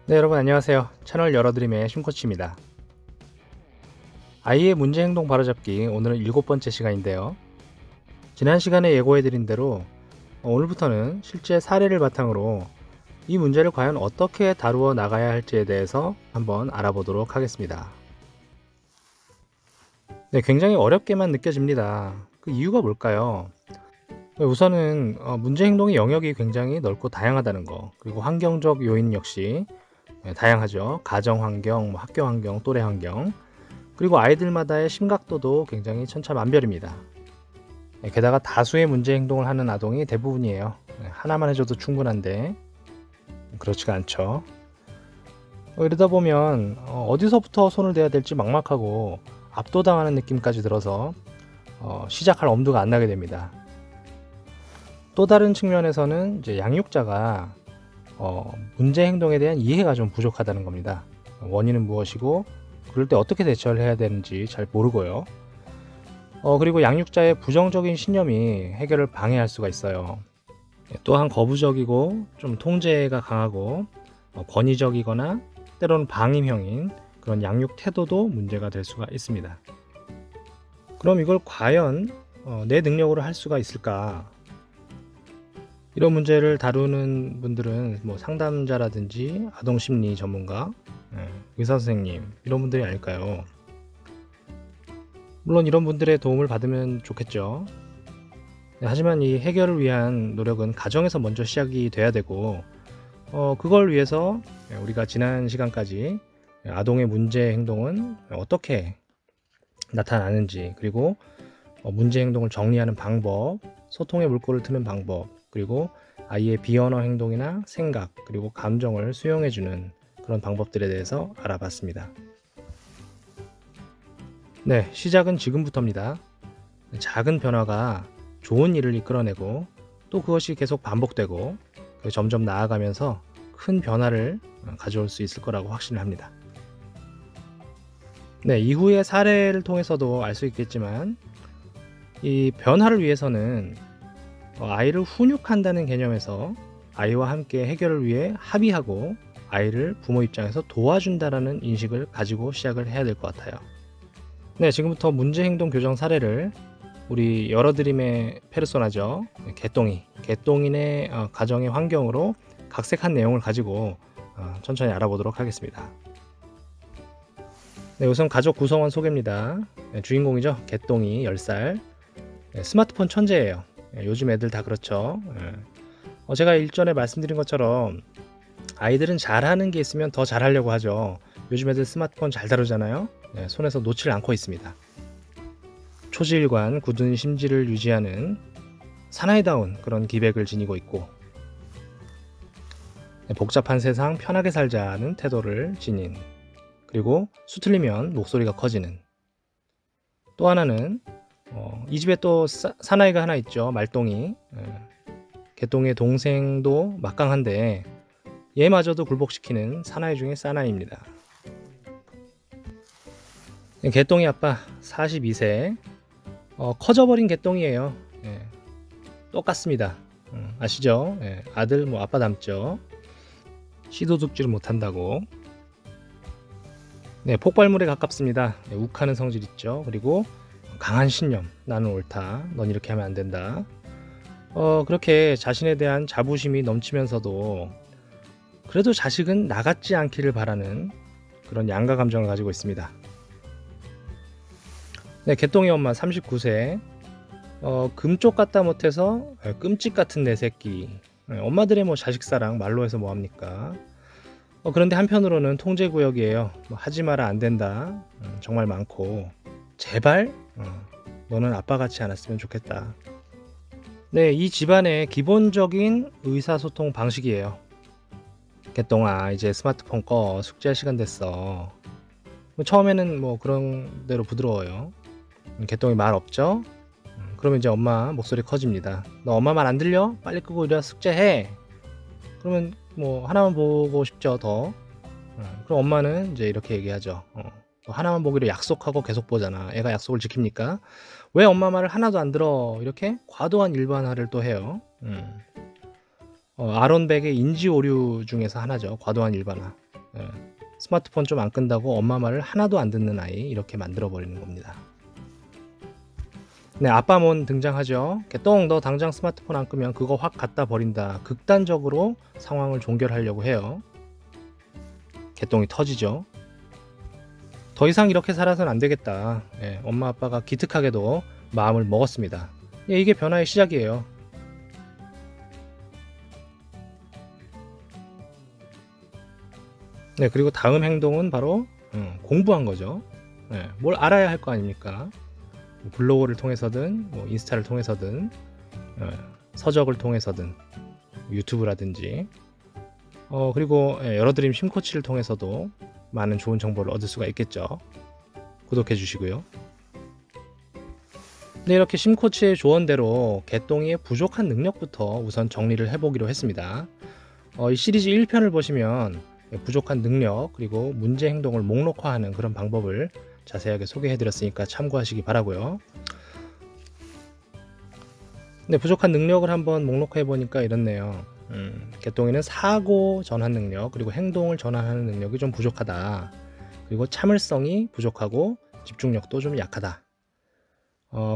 네, 여러분 안녕하세요. 채널 열어드림의 쉼코치입니다. 아이의 문제 행동 바로잡기, 오늘은 7번째 시간인데요. 지난 시간에 예고해드린 대로 오늘부터는 실제 사례를 바탕으로 이 문제를 과연 어떻게 다루어 나가야 할지에 대해서 한번 알아보도록 하겠습니다. 네, 굉장히 어렵게만 느껴집니다. 그 이유가 뭘까요? 우선은 문제 행동의 영역이 굉장히 넓고 다양하다는 거, 그리고 환경적 요인 역시 다양하죠. 가정 환경, 학교 환경, 또래 환경, 그리고 아이들마다의 심각도도 굉장히 천차만별입니다. 게다가 다수의 문제 행동을 하는 아동이 대부분이에요. 하나만 해줘도 충분한데 그렇지가 않죠. 이러다 보면 어디서부터 손을 대야 될지 막막하고 압도당하는 느낌까지 들어서 시작할 엄두가 안 나게 됩니다. 또 다른 측면에서는 이제 양육자가 문제 행동에 대한 이해가 좀 부족하다는 겁니다. 원인은 무엇이고 그럴 때 어떻게 대처를 해야 되는지 잘 모르고요. 그리고 양육자의 부정적인 신념이 해결을 방해할 수가 있어요. 또한 거부적이고 좀 통제가 강하고 권위적이거나 때로는 방임형인 그런 양육 태도도 문제가 될 수가 있습니다. 그럼 이걸 과연 내 능력으로 할 수가 있을까? 이런 문제를 다루는 분들은 뭐 상담자라든지 아동심리 전문가, 의사선생님 이런 분들이 아닐까요? 물론 이런 분들의 도움을 받으면 좋겠죠. 하지만 이 해결을 위한 노력은 가정에서 먼저 시작이 돼야 되고 그걸 위해서 우리가 지난 시간까지 아동의 문제 행동은 어떻게 나타나는지, 그리고 문제 행동을 정리하는 방법, 소통의 물꼬를 트는 방법, 그리고 아이의 비언어 행동이나 생각, 그리고 감정을 수용해주는 그런 방법들에 대해서 알아봤습니다. 네, 시작은 지금부터입니다. 작은 변화가 좋은 일을 이끌어내고 또 그것이 계속 반복되고 점점 나아가면서 큰 변화를 가져올 수 있을 거라고 확신을 합니다. 네, 이후의 사례를 통해서도 알 수 있겠지만 이 변화를 위해서는 아이를 훈육한다는 개념에서 아이와 함께 해결을 위해 합의하고 아이를 부모 입장에서 도와준다라는 인식을 가지고 시작을 해야 될 것 같아요. 네, 지금부터 문제 행동 교정 사례를 우리 열어드림의 페르소나죠. 개똥인의 가정의 환경으로 각색한 내용을 가지고 천천히 알아보도록 하겠습니다. 네, 우선 가족 구성원 소개입니다. 주인공이죠. 개똥이 10살. 스마트폰 천재예요. 요즘 애들 다 그렇죠. 제가 일전에 말씀드린 것처럼 아이들은 잘하는 게 있으면 더 잘하려고 하죠. 요즘 애들 스마트폰 잘 다루잖아요. 손에서 놓질 않고 있습니다. 초지일관 굳은 심지를 유지하는 사나이다운 그런 기백을 지니고 있고, 복잡한 세상 편하게 살자는 태도를 지닌, 그리고 수틀리면 목소리가 커지는, 또 하나는 이 집에 또 사나이가 하나 있죠. 말똥이. 개똥의 동생도 막강한데 얘마저도 굴복시키는 사나이 중에 사나이입니다. 개똥이 아빠 42세. 커져버린 개똥이에요. 똑같습니다. 아시죠? 아들 뭐 아빠 닮죠. 시도둑질을 못한다고. 네, 폭발물에 가깝습니다. 욱하는 성질 있죠. 그리고 강한 신념, 나는 옳다, 넌 이렇게 하면 안 된다. 그렇게 자신에 대한 자부심이 넘치면서도 그래도 자식은 나같지 않기를 바라는 그런 양가 감정을 가지고 있습니다. 네, 개똥이 엄마 39세. 금쪽 같다 못해서 끔찍 같은 내 새끼. 엄마들의 뭐 자식사랑 말로 해서 뭐합니까? 그런데 한편으로는 통제구역이에요. 하지 마라, 안 된다, 정말 많고, 제발 너는 아빠 같지 않았으면 좋겠다. 네, 이 집안의 기본적인 의사소통 방식이에요. 개똥아, 이제 스마트폰 꺼, 숙제할 시간 됐어. 처음에는 뭐 그런 대로 부드러워요. 개똥이 말 없죠? 그러면 이제 엄마 목소리 커집니다. 너 엄마 말 안 들려? 빨리 끄고 이리 와, 숙제해. 그러면 뭐 하나만 보고 싶죠, 더. 그럼 엄마는 이제 이렇게 얘기하죠. 하나만 보기로 약속하고 계속 보잖아. 애가 약속을 지킵니까? 왜 엄마 말을 하나도 안 들어? 이렇게 과도한 일반화를 또 해요. 아론 백의 인지 오류 중에서 하나죠. 과도한 일반화. 예, 스마트폰 좀 안 끈다고 엄마 말을 하나도 안 듣는 아이, 이렇게 만들어 버리는 겁니다. 네, 아빠몬 등장하죠. 개똥, 너 당장 스마트폰 안 끄면 그거 확 갖다 버린다. 극단적으로 상황을 종결하려고 해요. 개똥이 터지죠. 더 이상 이렇게 살아서는 안 되겠다. 예, 엄마 아빠가 기특하게도 마음을 먹었습니다. 예, 이게 변화의 시작이에요. 네, 그리고 다음 행동은 바로 공부한 거죠. 예, 뭘 알아야 할 거 아닙니까? 블로그를 통해서든 인스타를 통해서든 서적을 통해서든 유튜브라든지 그리고 여러드림 심코치를 통해서도 많은 좋은 정보를 얻을 수가 있겠죠. 구독해 주시고요. 네, 이렇게 심코치의 조언대로 개똥이의 부족한 능력부터 우선 정리를 해보기로 했습니다. 이 시리즈 1편을 보시면 부족한 능력 그리고 문제 행동을 목록화하는 그런 방법을 자세하게 소개해드렸으니까 참고하시기 바라고요. 네, 부족한 능력을 한번 목록해 보니까 이렇네요. 개똥이는 사고 전환 능력 그리고 행동을 전환하는 능력이 좀 부족하다. 그리고 참을성이 부족하고 집중력도 좀 약하다.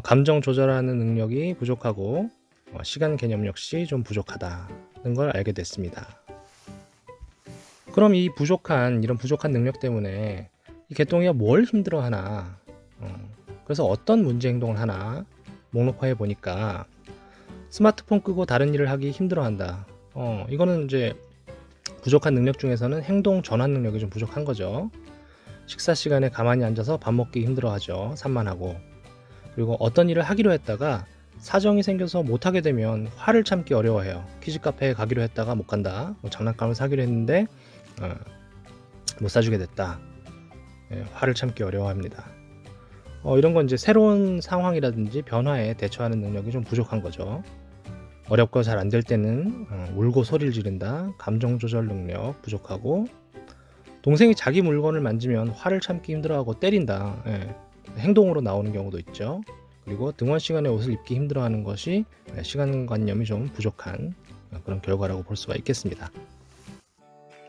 감정 조절하는 능력이 부족하고 시간 개념 역시 좀 부족하다는 걸 알게 됐습니다. 그럼 이런 부족한 능력 때문에 이 개똥이가 뭘 힘들어하나, 그래서 어떤 문제 행동을 하나 목록화해 보니까 스마트폰 끄고 다른 일을 하기 힘들어한다. 이거는 이제 부족한 능력 중에서는 행동 전환 능력이 좀 부족한 거죠. 식사 시간에 가만히 앉아서 밥 먹기 힘들어하죠. 산만하고. 그리고 어떤 일을 하기로 했다가 사정이 생겨서 못하게 되면 화를 참기 어려워해요. 키즈 카페에 가기로 했다가 못 간다. 장난감을 사기로 했는데 못 사주게 됐다. 화를 참기 어려워합니다. 이런 건 이제 새로운 상황이라든지 변화에 대처하는 능력이 좀 부족한 거죠. 어렵고 잘 안 될 때는 울고 소리를 지른다. 감정 조절 능력 부족하고, 동생이 자기 물건을 만지면 화를 참기 힘들어하고 때린다. 행동으로 나오는 경우도 있죠. 그리고 등원 시간에 옷을 입기 힘들어하는 것이 시간관념이 좀 부족한 그런 결과라고 볼 수가 있겠습니다.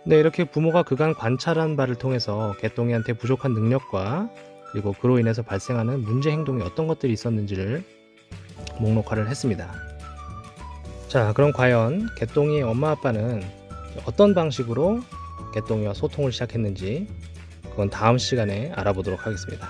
네, 이렇게 부모가 그간 관찰한 바를 통해서 개똥이한테 부족한 능력과 그리고 그로 인해서 발생하는 문제 행동이 어떤 것들이 있었는지를 목록화를 했습니다. 자, 그럼 과연 개똥이의 엄마 아빠는 어떤 방식으로 개똥이와 소통을 시작했는지 그건 다음 시간에 알아보도록 하겠습니다.